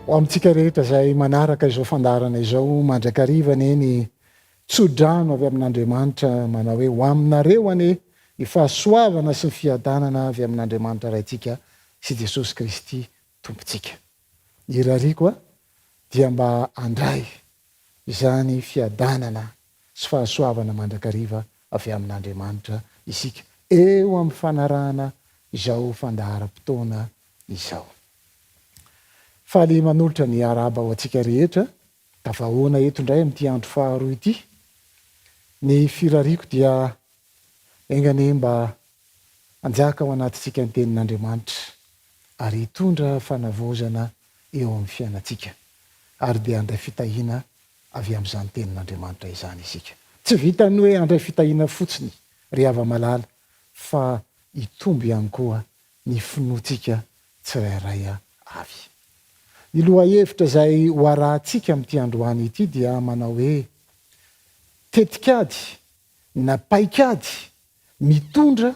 ho amintsika rehetra zay manaraka izao fandarana izao mandrakariva neny tsodrano avy amin'Andriamanitra manao hoe ho aminareo ane ny fahasoavana sy ny fiadanana avy amin'Andriamanitra raintsika sy Jesosy Kristy tompontsika. Irariko dia mba andray izany fiadanana sy fahasoavana mandrakariva avy amin'Andriamanitra isika eo amin'ny fanarahana izao fandaharam-potoana izao. Faly manolotra ny araba ho antsika rehetra, tafahoana eto indray amin'ity andro faharoa ity. Ny firariko dia engane mba anjaka ao anatintsika ny tenin'Andriamanitra ary hitondra fanavozana eo amin'ny fiainantsika ary dia andray fitahiana avy amin'izany tenin'Andriamanitra izany isika. Tsy vitany hoe andray fitahiana fotsiny ry hava-malala fa hitomby ihany koa ny finoantsika tsirairay avy. Ny loha-hevitra izay ho arahantsika amin'ity androany ity dia manao hoe tetikady na paikady mitondra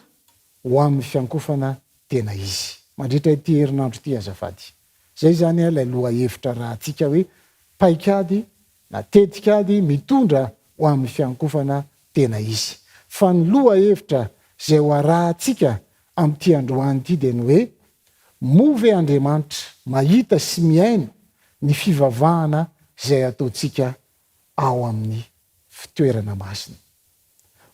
ho amin'ny fiankofana tena izy. Mandritra ity herinandro ity azafady. Zay zany ilay loha-hevitra rahantsika hoe paikady na tetikady mitondra ho amin'ny fiankofana tena izy. Fa ny loha-hevitra izay ho arahantsika amin'ity androany ity dia ny hoe move Andriamanitra mahita sy miaino ny fivavahana izay ataontsika ao amin'ny fitoerana masina.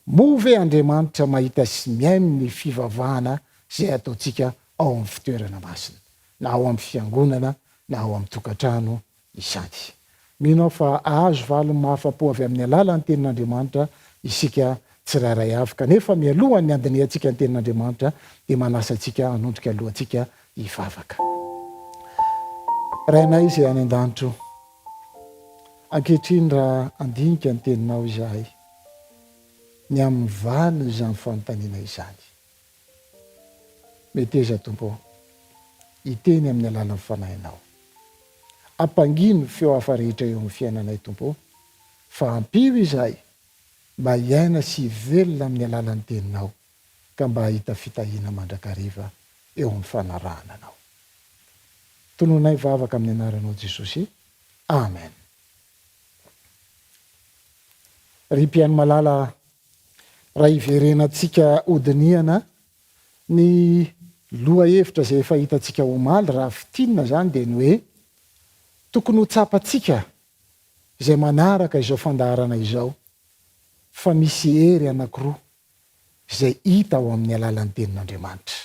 Move Andriamanitra mahita sy miaino ny fivavahana izay ataontsika ao amin'ny fitoerana masina, na ao amin'ny fiangonana na ao amin'ny tokantrano izany. Mino fa azo valiny mahafapo avy amin'ny alalan'ny tenin'Andriamanitra isika tsirairay avy, kanefa mialohan'ny andiniantsika ny tenin'Andriamanitra dia manasa antsika hanondrika alohantsika hivavaka. Rainay izay any an-danitro, ankehitriny raha andinika ny teninao izahay, ny amin'ny valiny izany fanontaniana izany. Meteza Tompo, hiteny amin'ny alalan'ny fanahinao. Ampangino feo hafa rehetra eo amin'ny fiainanay Tompo, fa ampio izahay mba hiaina sy velona amin'ny alalan'ny teninao, ka mba hahita fitahiana mandrakariva eo amin'ny fanarahana anao. Tononay vavaka amin'ny anaranao Jesosy. Amen. Ry mpiano malala, raha hiverenantsika odiniana ny loha-hevitra izay efa hitantsika omaly raha fitinina zany dia ny hoe tokony ho tsapantsika izay manaraka izao fandaharana izao fa misy hery anankiroa izay hita ao amin'ny alalan'ny tenin'Andriamanitra.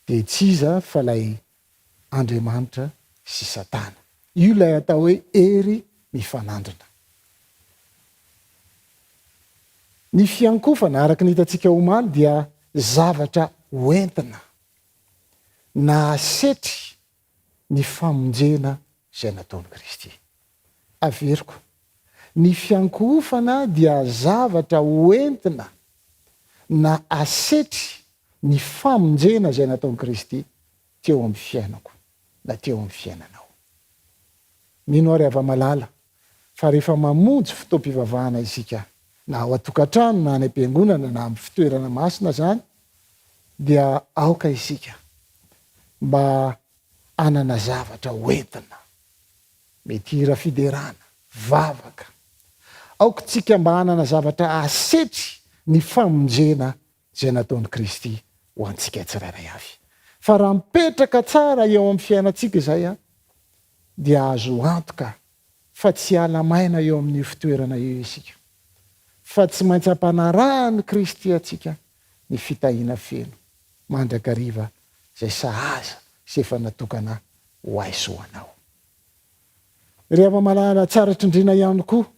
Dia tsy iza fa lay Andriamanitra sy Satana. Io lay atao hoe hery mifanandrina. Ny fiankofana araka ny hitantsika omaly dia zavatra hoentina na asetry ny famonjena izay nataon'i Kristy. Averiko, ny fiankofana dia zavatra hoentina na asetry ny famonjena izay nataon'i Kristy teo amin'ny fiainako na teo amin'ny fiainanao. Mino ary hava-malala fa rehefa mamonjy fotoam-pivavahana isika na ao atokantrano na any am-piangonana na amin'ny fitoerana masina zany, dia aoka isika mba anana zavatra hoentina, mety hira fiderana, vavaka. Aoka tsika mba anana zavatra asetry ny famonjena izay nataon'i Kristy ho antsika tsirairay avy. Fa raha mipetraka tsara eo amin'ny fiainantsika izay dia azo antoka fa tsy alamaina eo amin'ny fitoerana eo isika, fa tsy maintsy ampanarahany Kristy atsika ny fitahiana feno mandrakariva izay sahaza sy efa natokana ho ahy sy ho anao. Ry hava-malala, tsara trindrina ihany koa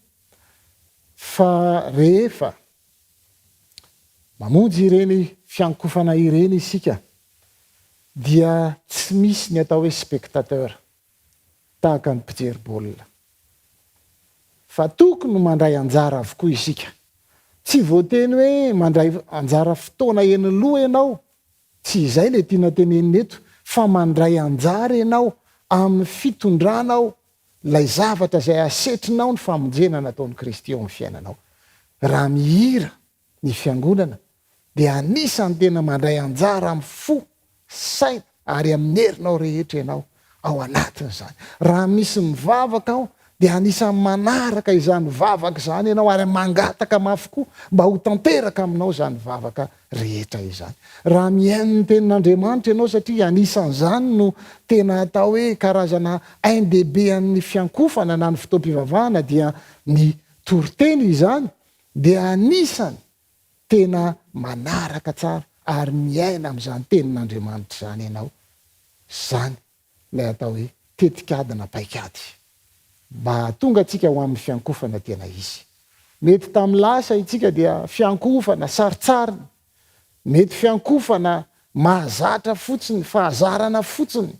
fa rehefa mamonjy ireny fiankofana ireny isika dia tsy misy ny atao hoe spectateur tahaka ny mpijery baolina, fa tokony mandray anjara avokoa isika. Tsy voateny hoe mandray anjara fotoana enoloha ianao, tsy izay le tiana tenenina eto, fa mandray anjara ianao amin'ny fitondranao lay zavatra izay asetrinao ny famonjena nataon'i Kristy eo amin'ny fiainanao. Raha mihira ny fiangonana dia anisany tena mandray anjara amin'ny fo, saina ary amin'ny herinao rehetra ianao ao anatiny zany. Raha misy mivavaka ao dia anisan'ny manaraka izany vavaka zany ianao ary mangataka mafy koa mba ho tanteraka aminao zany vavaka rehetra izany. Raha miaino ny tenin'Andriamanitra ianao satria anisan'izany no tena atao hoe karazana ain-dehibe amin'ny fiankofana na ny fotoam-pivavahana dia ny toriteny izany, dia anisany tena manaraka tsara ary miaina amin'izany tenin'Andriamanitra zany ianao. Zany lay atao hoe tetikadina paikady mba tonga atsika ho amin'ny fiankofana tena izy. Mety tamin'ny lasa itsika dia fiankofana saritsariny, mety fiankofana mahazatra fotsiny, fahazarana fotsiny,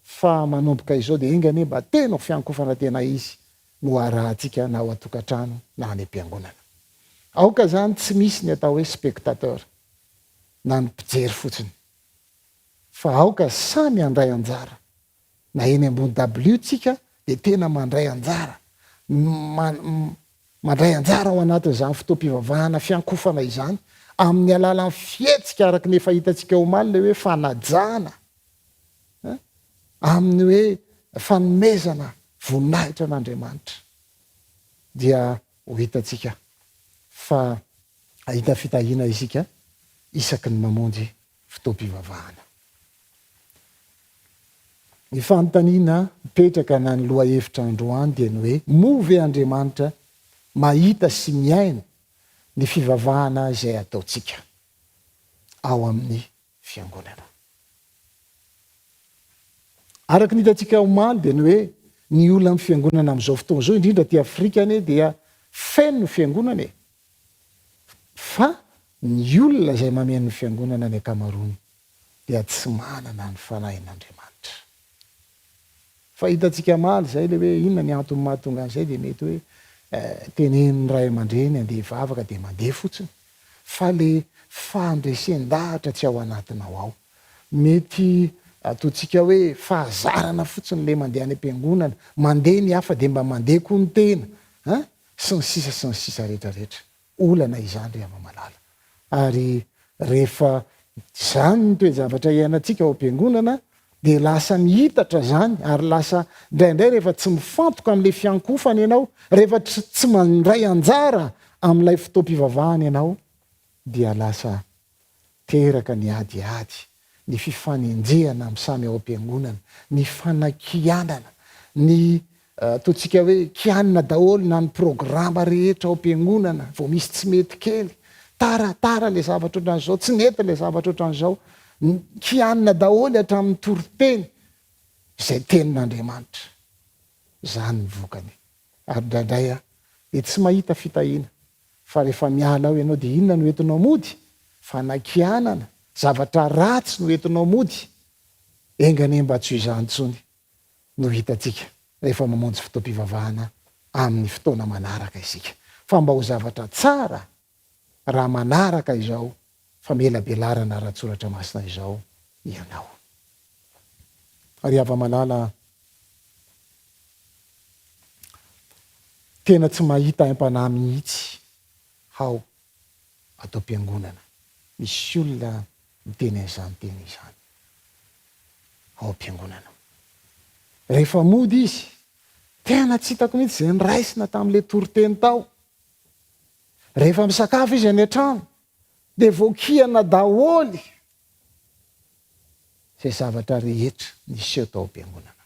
fa manomboka izao dia ingane mba tena fiankofana tena izy no arahantsika na ao atokantrano na any am-piangonana. Aoka zany tsy misy ny atao hoe spectateur na ny mpijery fotsiny, fa aoka samy andray anjara. Na eny ambony W tsika dia tena mandray anjara, mandray anjara ao anatin'izany fotoam-pivavahana fiankofana izany amin'ny alalan'ny fihetsika araka ny efa hitantsika omaly le hoe fanajana, amin'ny hoe fanomezana voninahitra an'Andriamanitra, dia ho hitantsika fa ahita fitahina isika isaky ny mamonjy fotoam-pivavahana. Ny fanontaniana mipetraka na ny loha hevitra androany dia ny hoe movy Andriamanitra mahita sy miaino ny fivavahana izay ataotsika ao amin'ny fiangonana. Araka ny hitantsika omaly dia ny hoe ny olona amin'ny fiangonana amin'izao fotoana izao indrindra ty Afrika anie dia feno ny fiangonana fa ny olona izay mameno ny fiangonana ny ankamaroany dia tsy manana ny fanahin'Andriamanitra. Fa hitantsika maly zay le hoe inona ny antony mahatonga an'izay dia mety hoe tenenin'ny ray aman-dreny andeha hivavaka dia mandeha fotsiny, fa le fandresen-dahatra tsy ao anatinao ao. Mety ataontsika hoe fahazarana fotsiny le mandeha any am-piangonana, mandeha ny hafa dia mba mandeha koa ny tena, sy ny sisa rehetrarehetra. Olana izany ry ama-malala. Ary rehefa zany ny toe-javatra iainantsika ao am-piangonana dia lasa mihitatra zany, ary lasa indraindray rehefa tsy mifantoka amin'le fiankofana ianao, rehefa tsy mandray anjara amin'ilay fotoam-pivavahana ianao, dia lasa teraka ny adiady, ny fifanenjehana amin'ny samy ao am-piangonana, ny fanakianana, ny ataontsika hoe kianina daholo na ny programa rehetra ao am-piangonana, vao misy tsy mety kely, taratara le zavatra ohatran'izao, tsy nety le zavatra ohatran'izao, kianina daholo hatramin'ny toriteny izay tenin'Andriamanitra. Zany ny vokany. Ary indraindray dia tsy mahita fitahina, fa rehefa miala ao ianao dia inona no entinao mody? Fanakianana, zavatra ratsy no entinao mody. Engane mba tsy izany intsony no hitantsika rehefa mamonjy fotoam-pivavahana amin'ny fotoana manaraka isika. Fa mba ho zavatra tsara raha manaraka izao, fa mela belarana rahatsoratra masina izao ianao. Ary ava-malala, tena tsy mahita aim-panahy mihitsy ao atao am-piangonana. Misy olona miteny an'izany teny izany ao am-piangonana. Rehefa mody izy, tena tsy hitako mihitsy izay niraisina tamin'le toriteny tao. Rehefa misakafo izy any an-trano dia vokiana daholy izay zavatra rehetra nisy eo tao am-piangonana.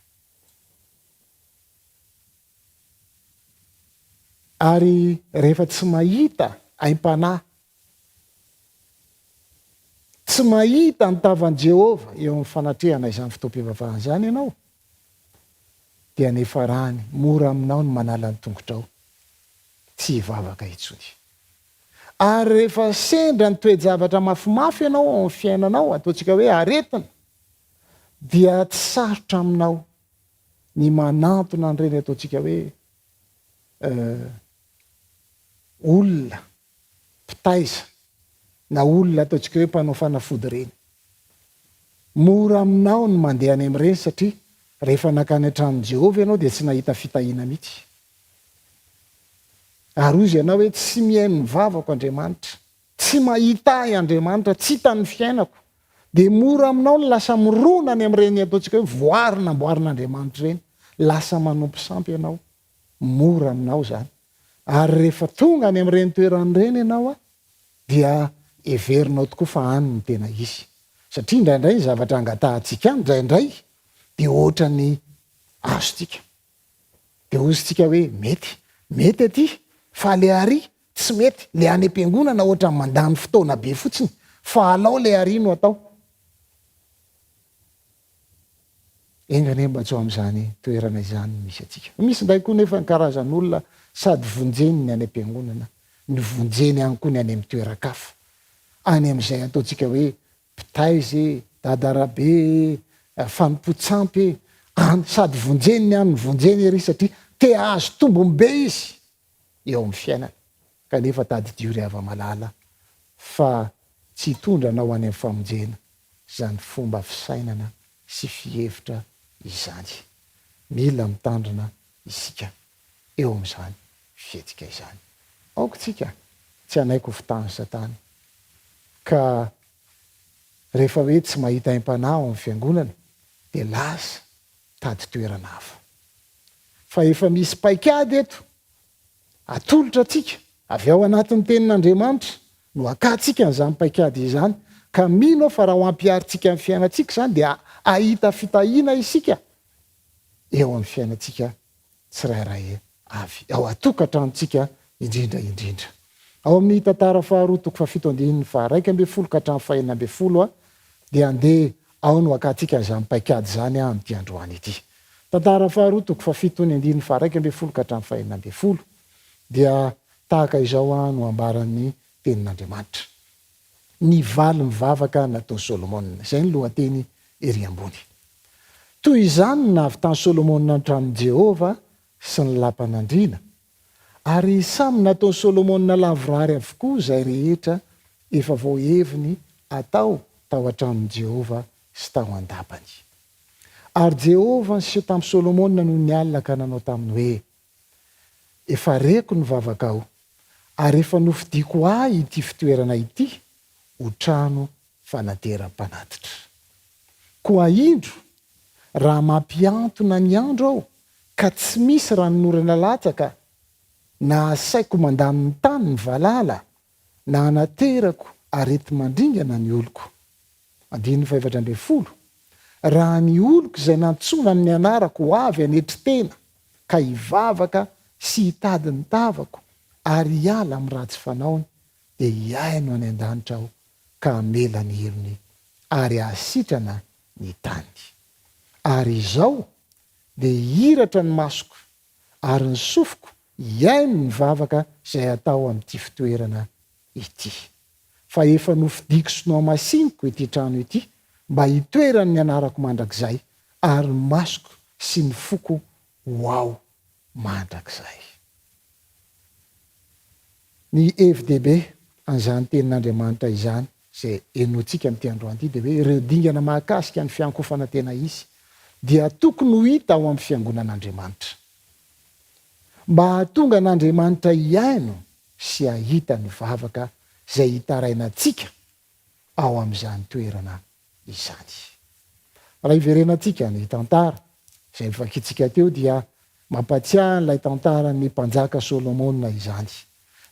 Ary rehefa tsy mahita aim-panahy, tsy mahita ny tavan'i Jehova eo amin'ny fanatrehana izany fotoam-pivavahana izany ianao, dia nefa rany mora aminao ny manala ny tongotrao, tsy hivavaka intsony. Ary rehefa sendra ny toe-javatra mafimafy ianao ao amin'ny fiainanao, ataontsika hoe aretina, dia tsy sarotra aminao ny manantona an'ireny ataontsika hoe olona mpitaiza na olona ataontsika hoe mpanao fanafody ireny. Mora aminao ny mandeha any amin'ireny satria rehefa nakany an-tranon'i Jehova ianao dia tsy nahita fitahiana mihitsy. Ary ozy ianao hoe tsy mihaino ny vavako Andriamanitra, tsy mahita ahy Andriamanitra, tsy hitany fiainako, dia mora aminao ny lasa mironany amin'ireny ataontsika hoe voarina amboarin'Andriamanitra ireny, lasa manompo sampy ianao, mora aminao zany. Ary rehefa tonga any amin'ireny toeran'ireny ianao a, dia everinao tokoa fa any ny tena izy. Satria indraindray ny zavatra angatahantsika any indraindray dia ohatra ny azontsika. Dia ozintsika hoe mety aty, fa le ary tsy mety, le any am-piangonana ohatra mandany fotoana be fotsiny, fa alao le ary no atao. Engane mba tsy ho amin'izany toerana izany misy atsika. Misy ndray koa nefa ny karazan'olona sady vonjeny ny any am-piangonana, ny vonjeny any koa ny any amin'ny toeran-kafa. Any amin'izay ataontsika hoe pitaizy, dadarabe, fanompoantsampy, sady vonjeny ny any, vonjeny ery satria te azo tombony be izy eo amin'ny fiainana. Kanefa tadidio ry hava-malala fa tsy hitondranao any amin'ny famonjena zany fomba fisainana sy fihevitra izany. Mila mitandrina isika eo amin'izany fihetsika izany. Aokotsika tsy hanaiko fitany Satana ka rehefa hoe tsy mahita im-panahy ao amin'ny fiangonana dia lasa tady toerana hafa. Fa efa misy paikady eto, atolotra atsika avy ao anatin'ny tenin'Andriamanitra no akatsika n'izany paikady izany, ka mino fa raha ho ampiaritsika amin'ny fiainantsika zany dia ahita fitahiana isika eo amin'ny fiainantsika tsirairay avy, ao atokantranotsika indrindra. Ao amin'ny tantara faharoa toko 7:1-2 dia andeha ao no akatsika n'izany paikady zany amin'ity androany ity. Tantara faharoa toko 7:1-2 dia tahaka izao no ambaran'ny tenin'Andriamanitra. Ny valy mivavaka nataon'i Solomonina. Izay ny lohateny ery ambony. Toy izany ny nahavitan'i Solomonina ny tranon'i Jehovah sy ny lampanandriana. Ary samy nataon'i Solomonina lavorary avokoa izay rehetra efa voaheviny atao tao an-tranon'i Jehovah sy tao an-dapany. Ary Jehovah niseho tamin'i Solomonina noho ny alina ka nanao taminy hoe: efa reko ny vavakao, ary efa nofidiako ahy ity fitoerana ity ho trano fanateram-panatitra. Koa indro raha mampiantona ny andro aho ka tsy misy ranonorana latsaka, na asaiko mandany ny tany ny valala, na anaterako arety mandringana ny oloko. 5:40 Raha ny oloko izay nantsona ny anarako ho avy anetry tena ka hivavaka sy hitady ny tavako ary hiala amin'ny ratsy fanaony, dia hiaino any an-danitra aho ka hamela ny helony ary hahasitrana ny tany. Ary izao dia hiratra ny masoko ary ny sofiko hiaino ny vavaka izay atao amin'ity fitoerana ity. Fa efa nofidiako sy nohamasiniko ity trano ity mba hitoerany ny anarako mandrakizay, ary ny masoko sy ny foko ho ao mandrakizay. Ny FDB an'izany tenin'Andriamanitra izany izay enoantsika amin'ity androany ity dia hoe ireo dingana mahakasika ny fiankofana tena izy dia tokony ho hita ao amin'ny fiangonan'Andriamanitra, mba hahatonga an'Andriamanitra hiaino sy hahita ny vavaka izay hitarainantsika ao amin'izany toerana izany. Raha iverenantsika ny tantara izay nivakiantsika teo dia mampatsiahy n'ilay tantaran'ny mpanjaka Solomonina izany.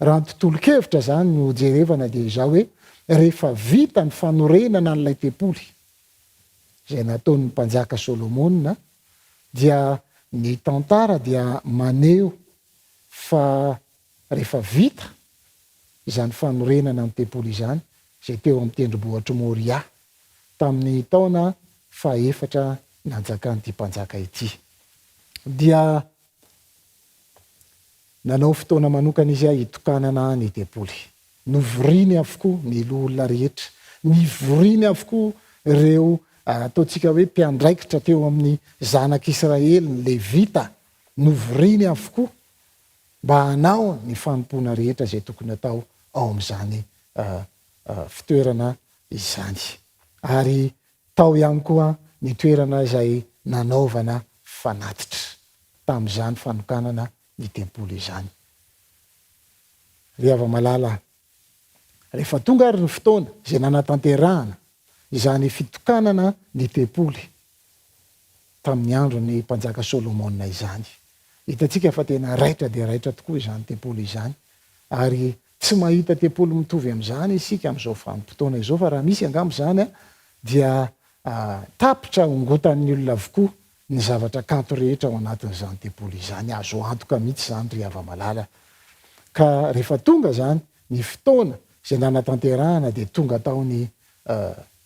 Raha ny tontolo-kevitra zany no jerevana dia izao hoe rehefa vita ny fanorenana n'ilay tempoly izay nataon'ny mpanjaka Solomonina, dia ny tantara dia maneho fa rehefa vita izany fanorenana amin'ny tempoly izany, izay teo amin'ny tendrombohitry Moria tamin'ny taona 4 nanjakan'ity mpanjaka ity, dia nanao fotoana manokana izy hitokanana ny tempoly. Novoriny avokoa ny olona rehetra, nivoriny avokoa ireo ataontsika hoe mpiandraikitra teo amin'ny zanak'Israely, ny Levita, novoriny avokoa mba hanao ny fanompoana rehetra izay tokony atao ao amin'izany fitoerana izany. Ary tao ihany koa ny toerana izay nanaovana fanatitra tamin'izany fanokanana ny tempoly izany. Ry hava-malala, rehefa tonga ary ny fotoana izay nanatanterahana izany fitokanana ny tempoly tamin'ny andro ny mpanjaka Solomona izany. Hitantsika fa tena raitra dia raitra tokoa izany tempoly izany, ary tsy mahita tempoly mitovy amin'izany isika amin'izao vanim-potoana izao, fa raha misy angamba zany dia tapitra ongotan'ny olona avokoa ny zavatra kanto rehetra ao anatin'izany tempoly izany, azo antoka mihitsy zany ry hava-malala. Ka rehefa tonga zany ny fotoana izay nanatanterahana dia tonga taony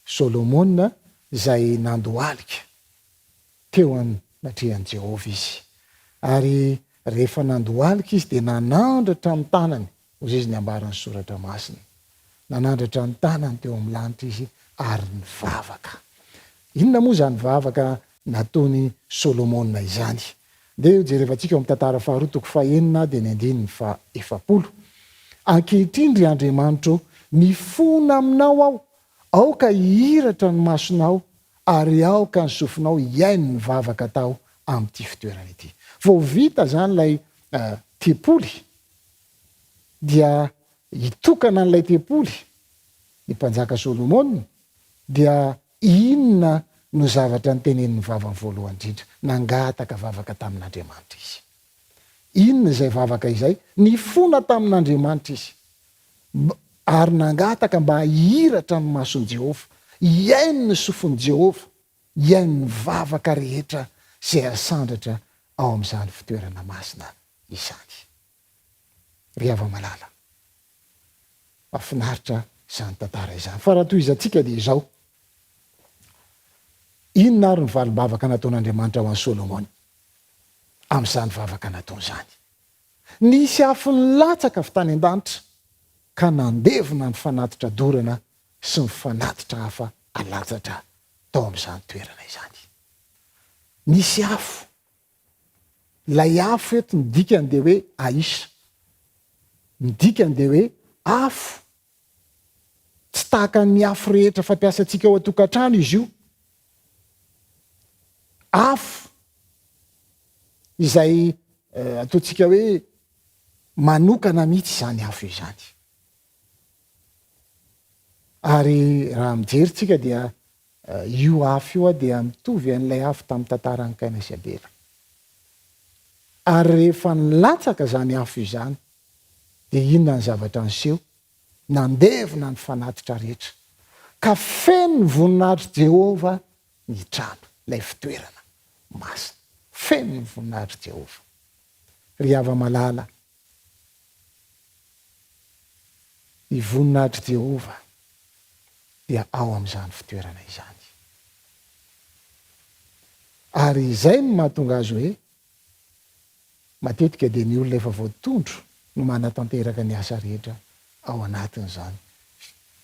Solomona izay nandohalika teo anatrehan'i Jehovah izy, ary rehefa nandohalika izy dia nanandratra ny tanany, hozy izy ny ambaran'ny soratra masina, nanandratra ny tanany teo amin'ny lanitra izy ary nivavaka. Inona moa zany vavaka nataony Solomona izany? Dia jerevantsika amin'ny tantara faharoa toko fahaenina dia ny andininy faha-efapolo. Ankehitriny ry Andriamanitro, mifona aminao aho, aoka hihiratra ny masonao ary aoka ny sofinao hiaino ny vavaka tao amin'ity fitoerana ity. Vao vita zany lay tempoly dia hitokana n'ilay tempoly ny mpanjaka Solomona, dia inona no zavatra nytenenin'ny vavany voalohany indrindra? Nangataka vavaka tamin'Andriamanitra izy. Inona izay vavaka izay? Nifona tamin'Andriamanitra izy ary nangataka mba hihiratra ny mason'i Jehovah, hiaino ny sofin'i Jehovah, hiaino ny vavaka rehetra izay asandratra ao amin'izany fitoerana masina izany. Ry hava-malala, mahafinaritra izany tantara izany. Fa raha toy izantsika dia izao, inona ary ny valim-bavaka nataon'Andriamanitra ho an'i Solomona amin'izany vavaka nataon'izany? Nisy afo nilatsaka avy tany an-danitra ka nandevona ny fanatitra dorana sy ny fanatitra hafa alatsatra tao amin'izany toerana izany. Nisy afo, lay afo eto ny dikany dia hoe Aisa, ny dikany dia hoe afo, tsy tahaka ny afo rehetra fampiasantsika ao an-tokantrano izy io. Afo izay ataontsika hoe manokana mihitsy izany afo izany. Ary raha mijeritsika dia io afo io dia mitovy an'ilay afo tamin'ny tantaran'i Kaina sy Abela. Ary rehefa nilatsaka zany afo izany dia inona ny zavatra niseho? Nandevona ny fanatitra rehetra, ka feno ny voninahitry Jehovah ny trano, ilay fitoerana masina, feno ny voninahitry Jehovah. Ry hava-malala, ny voninahitry Jehovah dia ao amin'izany fitoerana izany. Ary izay no mahatonga azy hoe matetika dia ny olona efa voatondro no manatanteraka ny asa rehetra ao anatin'izany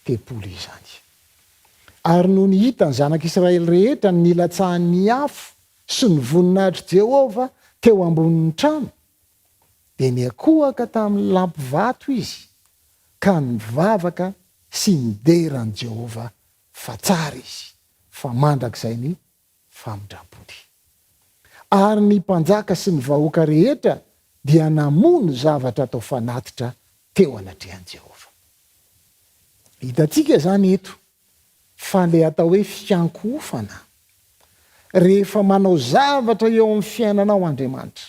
tempoly izany. Ary no ny hita ny zanak'Israely rehetra ny nilatsahan'ny afo sy ny voninahitry Jehovah teo ambonin'ny trano, dia niakohaka tamin'ny lampy vato izy ka nivavaka sy nideran'i Jehovah fa tsara izy, fa mandrakizay ny famindrampony. Ary ny mpanjaka sy ny vahoaka rehetra dia namono zavatra atao fanatitra teo anatrehan'i Jehovah. Hitantsika zany eto fa le atao hoe fiankofana rehefa manao zavatra eo amin'ny fiainanao Andriamanitra.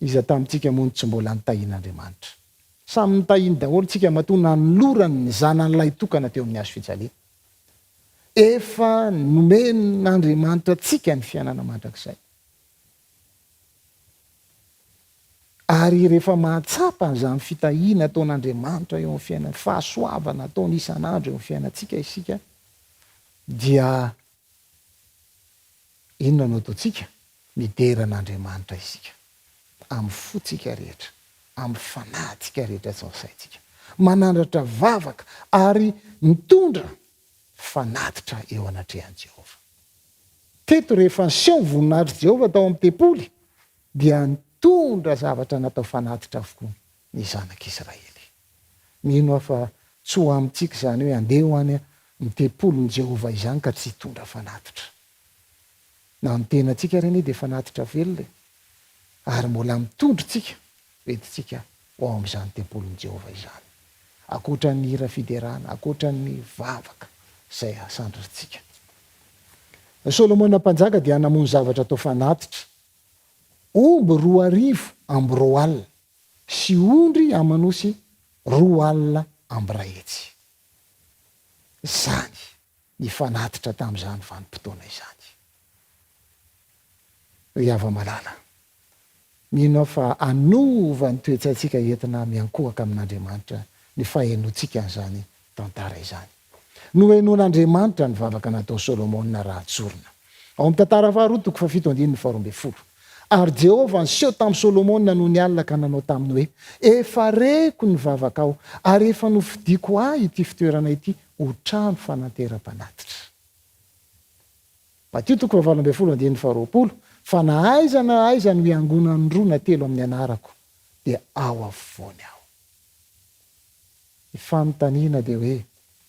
Iza tamintsika moa tsy mbola nitahian'Andriamanitra. Samy nitahiny daholo tsika matoa nanolorany ny zanan'ilay tokana teo amin'ny hazo fijaliana. Efa nomen'Andriamanitra tsika ny fiainana mandrakizay. Ary rehefa mahatsapa an'izany fitahiana ataon'Andriamanitra eo amin'ny fiainana, fahasoavana ataony isan'andro eo amin'ny fiainantsika isika, dia inona no ataontsika? Mideran'Andriamanitra isika amin'ny fotsika rehetra, amin'ny fanahintsika rehetra tsy saintsika, manandratra vavaka ary mitondra fanatitra eo anatrehan'i Jehovah. Teto rehefa niseho ny voninahitry Jehovah tao amin'ny tempoly dia nitondra zavatra natao fanatitra avokoa ny zanak'Israely. Mino aho fa tsy ho amintsika zany hoe andeha ho any amin'ny tempoly ny Jehovah izany ka tsy hitondra fanatitra. Na ny tenantsika reny dia fanatitra velona, ary mbola mitondro tsika entintsika ao amin'izany tempoly ny Jehovah izany. Akoatra ny hira fiderana, akoatra ny vavaka zay asandratsika. Solomona mpanjaka dia namono zavatra atao fanatitra, omby 2,000 amby 2 alina sy ondry amanosy 2 alina amby 1 hetsy. Zany ny fanatitra tamin'izany vanim-potoana izany. Iava-malala, mino fa anova ny toetsatsika entina miankohaka amin'Andriamanitra ny fahenoantsika an'izany tantara izany. No henoan'Andriamanitra ny vavaka natao Solomona raha tsorina. Ao amin'ny tantara faharoa 7:12. Ary Jehovah niseho tamin'ny Solomona noho ny alina ka nanao taminy hoe, efa reko ny vavakao ary efa nofidiako ahy ity fitoerana ity ho trano fanateram-panatitra. Matio 7:20. Fa na aiza na aiza no iangonan'ny 2 na 3 amin'ny anarako dia ao afovoany aho. Ny fanontaniana dia hoe,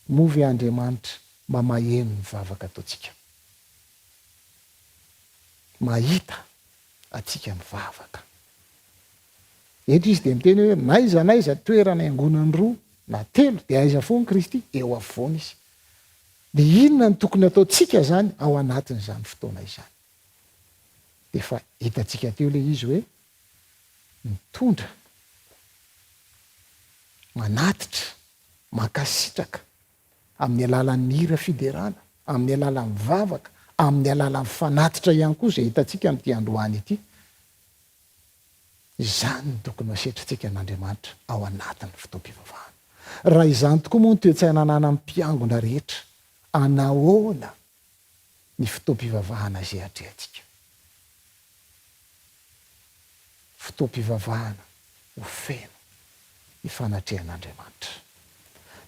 movy Andriamanitra mba maheno ny vavaka ataontsika. Mahita atsika mivavaka. Eto izy dia miteny hoe naiza naiza toerana iangonan'ny 2 na 3 dia aiza foany Kristy eo afovoany izy. Dia inona ny tokony ataontsika zany ao anatin'izany fotoana izany. Dia efa hitantsika teo ilay izy hoe mitondra, manatitra, mankasitraka amin'ny alalan'ny hira fiderana, amin'ny alalan'ny vavaka, amin'ny alalan'ny fanatitra ihany koa izay hitantsika amin'ity androany ity. Izany no tokony masetratsika an'Andriamanitra ao anatin'ny fotoam-pivavahana. Raha izany tokoa moa ny toe-tsaina ananan'ny mpiangona rehetra, anahoana ny fotoam-pivavahana izay atrehantsika. Fotoam-pivavahana ho feno ny fanatrehan'Andriamanitra.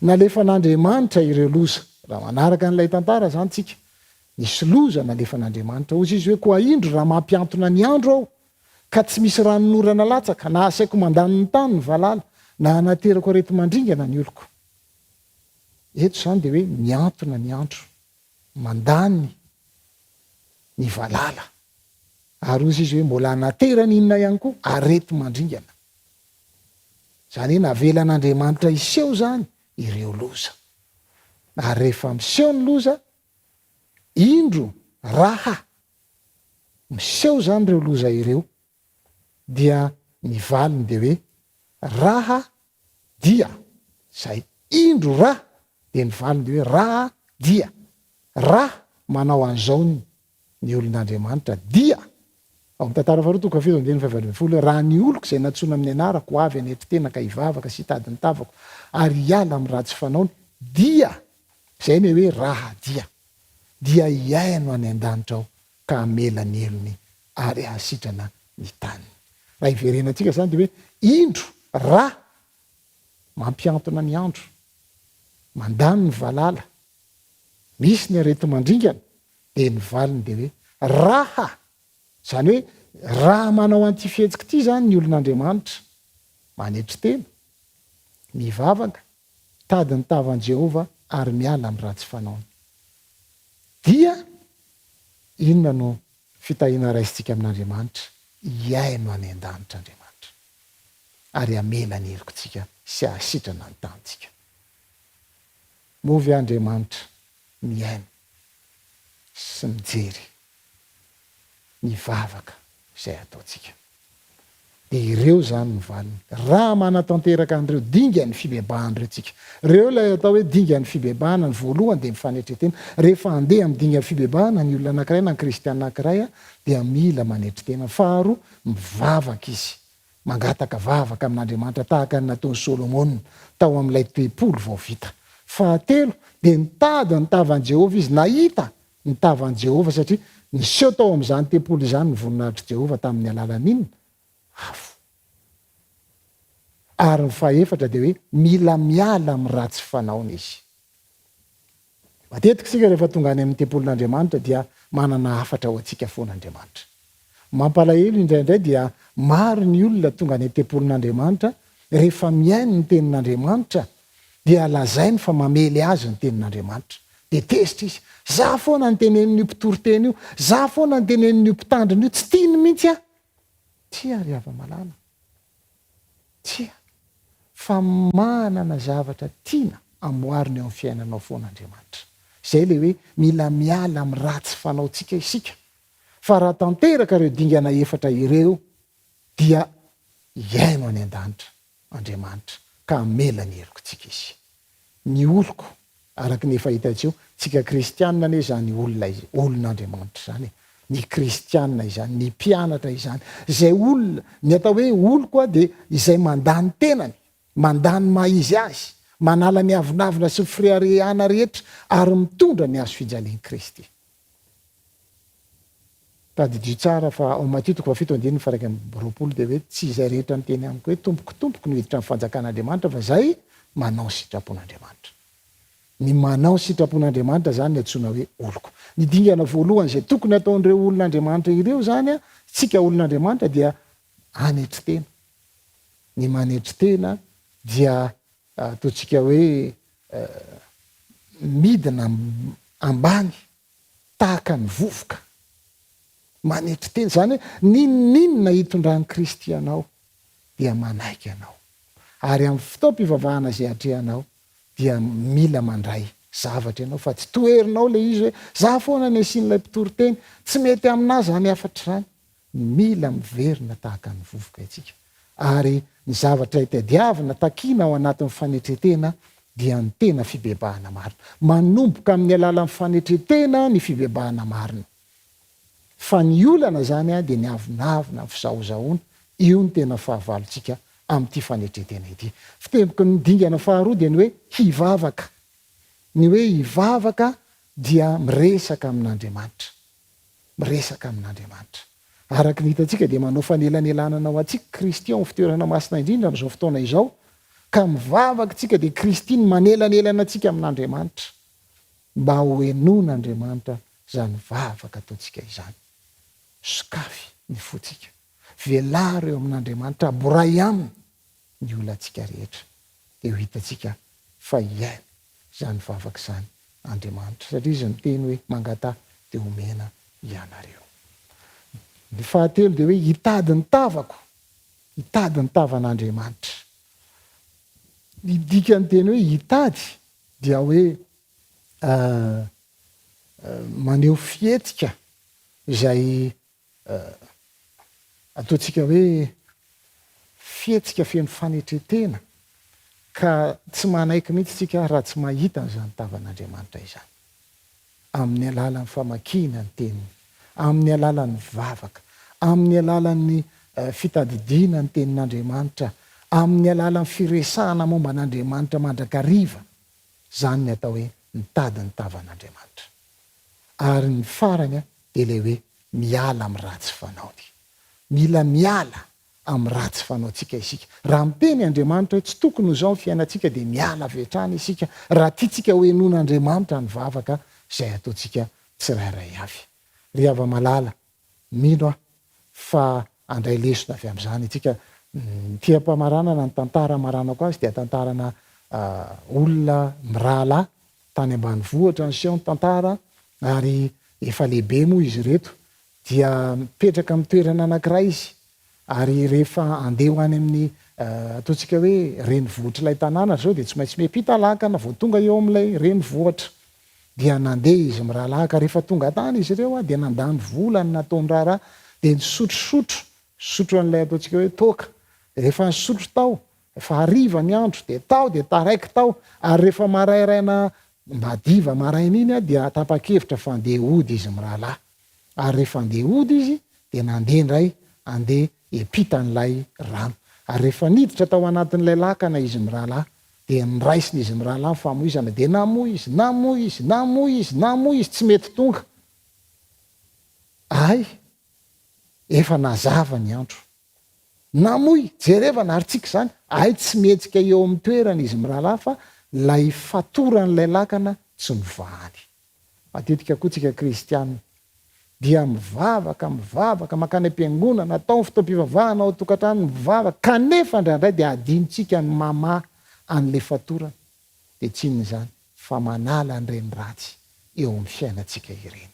Nalefa n'Andriamanitra ireo loza. Raha manaraka n'ilay tantara zany tsika, nisy loza nalefa n'Andriamanitra. Ozy izy hoe koa indro raha mampiantona ny andro aho ka tsy misy ranonorana latsaka, na asaiko mandany ny tany ny valala, na anaterako arety mandringana ny oloko. Eto zany dia hoe miantona ny andro, mandany ny valala. Ary ozy izy hoe mbola anaterany inona ihany koa arety mandringana. Zany hoe navelan'Andriamanitra iseho zany ireo loza. Ary rehefa miseho ny loza, indro raha miseho zany ireo loza ireo, dia ny valiny dia hoe raha dia. Zay indro raha dia ny valiny dia hoe raha dia. Raha manao an'izao ny olon'Andriamanitra dia. Ao amin'ny tantara faharoa 7:15. Raha ny oloko izay natsoina amin'ny anarako avy anetry tena ka hivavaka sy hitady ny tavako ary hiala amin'ny ratsy fanaony dia. Izay ny hoe raha dia hiaino any an-danitra aho ka hamela ny elony ary hasitrana ny tany. Raha iverenantsika zany dia hoe indro raha mampiantona ny andro, mandany ny valala, misy ny arety mandringana, dia ny valiny dia hoe raha. Zany hoe raha manao an'ity fihetsika ity zany ny olon'Andriamanitra, manetry tena, mivavaka, tady ny tavan'i Jehovah ary miala amin'ny ratsy fanaony. Dia inona no fitahiana raisitsika amin'Andriamanitra? Hiaino any an-danitra Andriamanitra ary hamela ny helokontsika sy hahasitrana ny tantsika. Movy Andriamanitra miaino sy mijery ny vavaka izay ataontsika. Dia ireo zany ny valiny. Raha manatanteraka an'ireo dinga ny fibebahana tsika. Ireo ilay atao hoe dinga ny fibebahana, ny voalohany dia mifanetry tena. Rehefa handeha amin'ny dinga ny fibebahana ny olona anankiray na ny kristiana anankiray dia mila manetry tena. Faharoa, mivavaka izy, mangataka vavaka amin'Andriamanitra tahaka ny nataon'i Solomona tao amin'ilay 30 vao vita. Fahatelo, dia nitady ny tavan'i Jehovah izy, nahita ny tavan'i Jehovah satria niseho tao amin'izany tempolo izany ny voninahitry Jehovah tamin'ny alalan'inona? Afo. Ary ny fahefatra dia hoe mila miala amin'ny ratsy fanaony izy. Matetika sika rehefa tonga any amin'ny tempolin'Andriamanitra dia manana hafatra ho antsika foan'Andriamanitra. Mampalahelo indraindray dia maro ny olona tonga any tempolin'Andriamanitra rehefa miaino ny tenin'Andriamanitra dia lazainy fa mamely azy ny tenin'Andriamanitra. Dia tesitra izy. Za foana ny tenenin'io mpitory-teny io, za foana ny tenenin'io mpitandrina io, tsy tiany mihitsy aho. Tia ry hava-malala. Tia. Fa manana zavatra tiana amoariny ao amin'ny fiainanao foan'Andriamanitra. zay le hoe mila miala amy ratsy fanaotsika isika fa raha tanteraka reo dingana efatra ireo dia iaino any an-danitra Andriamanitra ka mela ny helokotsika izy. Ny oloko araky ny efa hitantsio tsika kristianina ane zany olon'Andriamanitra zany, ny kristianina izany, ny mpianatra izany, zay olona ny atao hoe oloko a de izay mandany tenany, mandany maizy azy, manala ny avinavina sy fireharehana rehetra ary mitondra ny azo fijalian'i Kristy. Tadidio tsara fa ao Matthieu 7:20 de hoe tsy izay rehetra miteny amiko hoe tompoky no hiditra amin'ny fanjakan'Andriamanitra fa zay manao sitrapon'Andriamanitra. Ny manao sitrapon'Andriamanitra zany ny antsoina hoe oloko. Ny dingana voalohany zay tokony ataon'ireo olon'Andriamanitra ireo zany a, tsika olon'Andriamanitra dia anetry tena. Ny manetry tena dia ataontsika hoe midina ambany tahaka ny vovoka. Manetry tena zany ninona hitondran'ny Kristy anao dia manaiky anao. Ary amin'ny fotoam-pivavahana zay atrehanao dia mila mandray zavatra ianao fa tsy toerinao le izy hoe za foana ny asian'ilay mpitory teny, tsy mety aminazy zany afatra zany. Mila miverina tahaka ny vovoka itsika. Ary ny zavatra hitadiavina takina ao anatin'ny fanetretena dia ny tena fibebahana marina. Manomboka amin'ny alalan'ny fanetretena ny fibebahana marina. Fa ny olana zany a dia ny avinavina ny fizahozahoana, io ny tena fahavalontsika amin'ity fanetretena ity. Fitebiko ny dingana faharoa dia ny hoe hivavaka. Ny hoe hivavaka dia miresaka amin'Andriamanitra. Miresaka amin'Andriamanitra. Araky ny hitantsika dia manao fanelanelanana ho antsika Kristy ao amin'ny fitoerana masina indrindra amin'izao fotoana izao, ka mivavaka tsika dia Kristy ny manelanelana antsika amin'Andriamanitra mba ho henon'Andriamanitra zany vavaka ataontsika izany. Sokafy ny fotsika, velary eo amin'Andriamanitra, aboray aminy ny olantsika rehetra dia ho hitantsika fa iaino zany vavaka zany Andriamanitra, satria izy miteny hoe mangata dia omena ianareo. Ny fahatelo dia hoe hitady ny tavako, hitady ny tavan'Andriamanitra. Ny dikany teny hoe hitady dia hoe maneho fihetsika izay ataontsika hoe fihetsika feno fanetretena ka tsy manaiky mihitsy tsika raha tsy mahita an'izany tavan'Andriamanitra izany. Amin'ny alalan'ny famakiana ny teniny, amin'ny alalan'ny vavaka, amin'ny alalan'ny fitadidiana ny tenin'Andriamanitra, amin'ny alalan'ny firesahana momba an'Andriamanitra mandrakariva, zany ny atao hoe mitady ny tavan'Andriamanitra. Ary ny farany dia le hoe miala amin'ny ratsy fanaony. Mila miala amin'ny ratsy fanaontsika isika. Raha miteny Andriamanitra hoe tsy tokony ho zao ny fiainantsika dia miala avy hatrany isika raha tiatsika ho henon'Andriamanitra ny vavaka zay ataontsika tsirairay avy. Ry hava-malala, mino aho fa andray lesona avy amin'izany itsika. Tiam-pamaranana ny tantara maranako azy dia tantarana olona mirahalahy tany ambanivohitra ny seho ny tantara, ary efa lehibe moa izy reto, dia mipetraka amin'ny toerana anankiray izy, ary rehefa andeha ho any amin'ny ataontsika hoe renivohitra ilay tanàna zao dia tsy maintsy miampita lakana vao tonga eo amin'ilay renivohitra. Dia nandeha izy mirahalahy ka rehefa tonga tany izy ireo dia nandany volany nataony raharaha dia nisotrosotro an'ilay ataontsika hoe toaka. Rehefa nisotro tao, efa hariva ny andro dia taraiky tao, ary rehefa marairaina mbadiva maraina iny dia tapa-kevitra fa andeha hody izy mirahalahy. Ary rehefa andeha hody izy dia nandeha indray andeha hiampita an'ilay rano. Ary rehefa niditra tao anatin'ilay lakana izy mirahalahy dia niraisiny izy mirahalahy ny famoizana dia namoy izy tsy mety tonga. Ay, efa nazava ny andro. Namoy, jerevana ary tsika zany, ay tsy mihetsika eo amin'ny toerana izy mirahalahy fa lay fatoran'ilay lakana tsy mivahany. Matetika koa tsika kristianina dia mivavaka makany am-piangonana, atao ny fotoam-pivavahana ao tokantrano mivavaka, kanefa indraindray dia adinontsika ny mama an'le fatorana. Dia tsy inona izany fa manala an'ireny ratsy eo amin'ny fiainantsika ireny.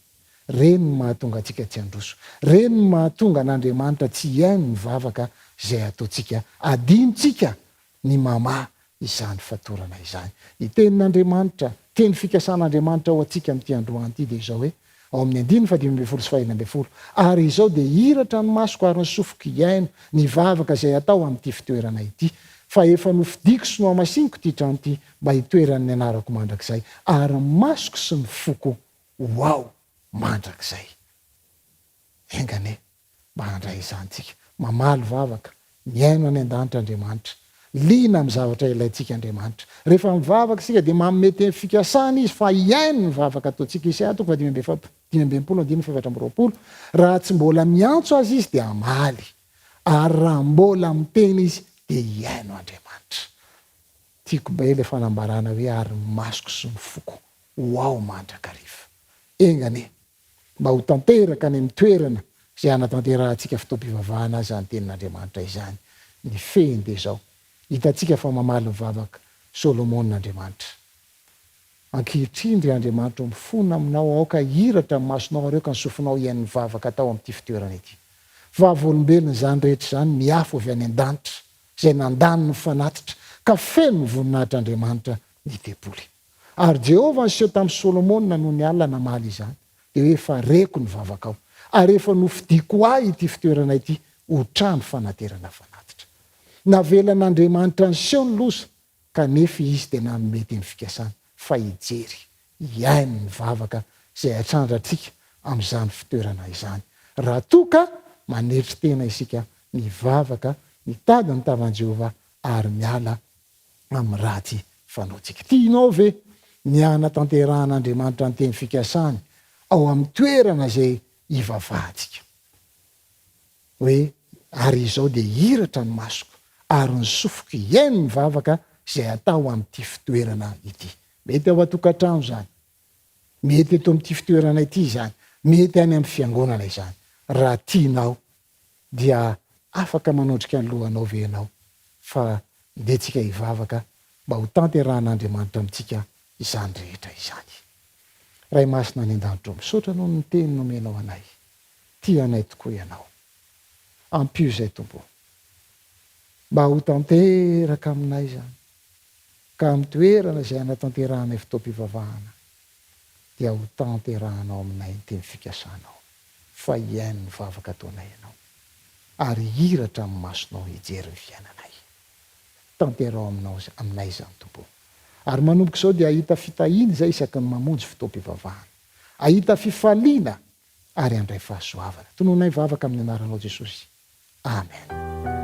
Reny no mahatonga antsika tsy handroso, reny no mahatonga an'Andriamanitra tsy iaino ny vavaka zay ataontsika, adinontsika ny mama izany fatorana izany. Ny tenin'Andriamanitra teny fikasan'Andriamanitra ao atsika amin'ity androany ity dia izao hoe ao amin'ny 5:25 sy 26 ary izao dia hiratra ny masoko ary ny sofiko iaino ny vavaka izay atao amin'ity fitoerana ity fa efa nofidiko sy nohamasiniko ity trano ity mba hitoeran'ny anarako mandrakizay ary masoko sy ny foko hoao mandrakizay. Engane mba handray izantsika mamaly vavaka miaino any an-danitra Andriamanitra liana amin'ny zavatra ilayntsika Andriamanitra. Rehefa mivavaka sika dia mamety fikasana izy fa iaino ny vavaka ataontsika Isaia 5:20 raha tsy mbola miantso azy izy dia amaly ary raha mbola miteny izy dia iaino Andriamanitra. Tiako be ilay fanambarana hoe ary masoko sy ny foko hoao mandrakariva. Engane mba ho tanteraka any amin'ny toerana izay anatanterantsika fotoam-pivavahana azy ny tenin'Andriamanitra izany. Ny fehiny dia izao hitantsika fa mamaly ny vavaka Solomon'Andriamanitra. Ankehitriny ry Andriamanitra mifona aminao aoka hiratra ny masonao areo ka nysofinao iain'ny vavaka atao amin'ity fitoerana ity. Vavolombelona izany rehetra izany miafo avy any an-danitra izay nandany ny fanatitra ka feno ny voninahitr'Andriamanitra ny depoly. Ary Jehovah niseho tamin'ny Solomona noho ny alina namaly izany dia hoe efa reko ny vavaka ao ary efa nofidiko ahy ity fitoerana ity ho trano fanaterana fanatitra. Navelan'Andriamanitra niseho ny loza kanefa izy dia nanome teny fikasana fa hijery iaino ny vavaka izay atrandratsika amin'izany fitoerana izany. Raha toka maneritry tena isika ny vavaka mitady ny tavan'i Jehovah ary miala amin'ny ratsy fanaontsika. Tianao ve ny anatanteran'Andriamanitra ny teny fikasany ao amin'ny toerana izay hivavahantsika hoe ary izao dia hiratra ny masoko ary ny sofiko iaino ny vavaka izay atao amin'ity fitoerana ity. Mety ao an-tokantrano zany, mety eto amin'ity fitoerana ity zany, mety any amin'ny fiangonana izany. Raha tianao dia afaka manondrika ny lohanao ve ianao fa ndetsika hivavaka mba ho tanteran'Andriamanitra amintsika izany rehetra izany. Ray masina any an-danitra misaotra noho ny teny nomenao anay. Tianay tokoa ianao. Ampio izay tompo. Mba ho tanteraka aminay zany. Ka amin'ny toerana izay anatanteranay fotoam-pivavahana dia ho tanterahanao aminay ny teny fikasanao. Fa iaino ny vavaka ataonay ianao. Ary hiratra amin'ny masonao hijery ny fiainanay. Tanterao aminay izany tompo. Ary manomboka izao dia ahita fitahiny izay isaky ny mamonjy fotoam-pivavahana. Ahita fifaliana ary andray fahasoavana. Tonoonay vavaka amin'ny anaranao Jesosy. Amen.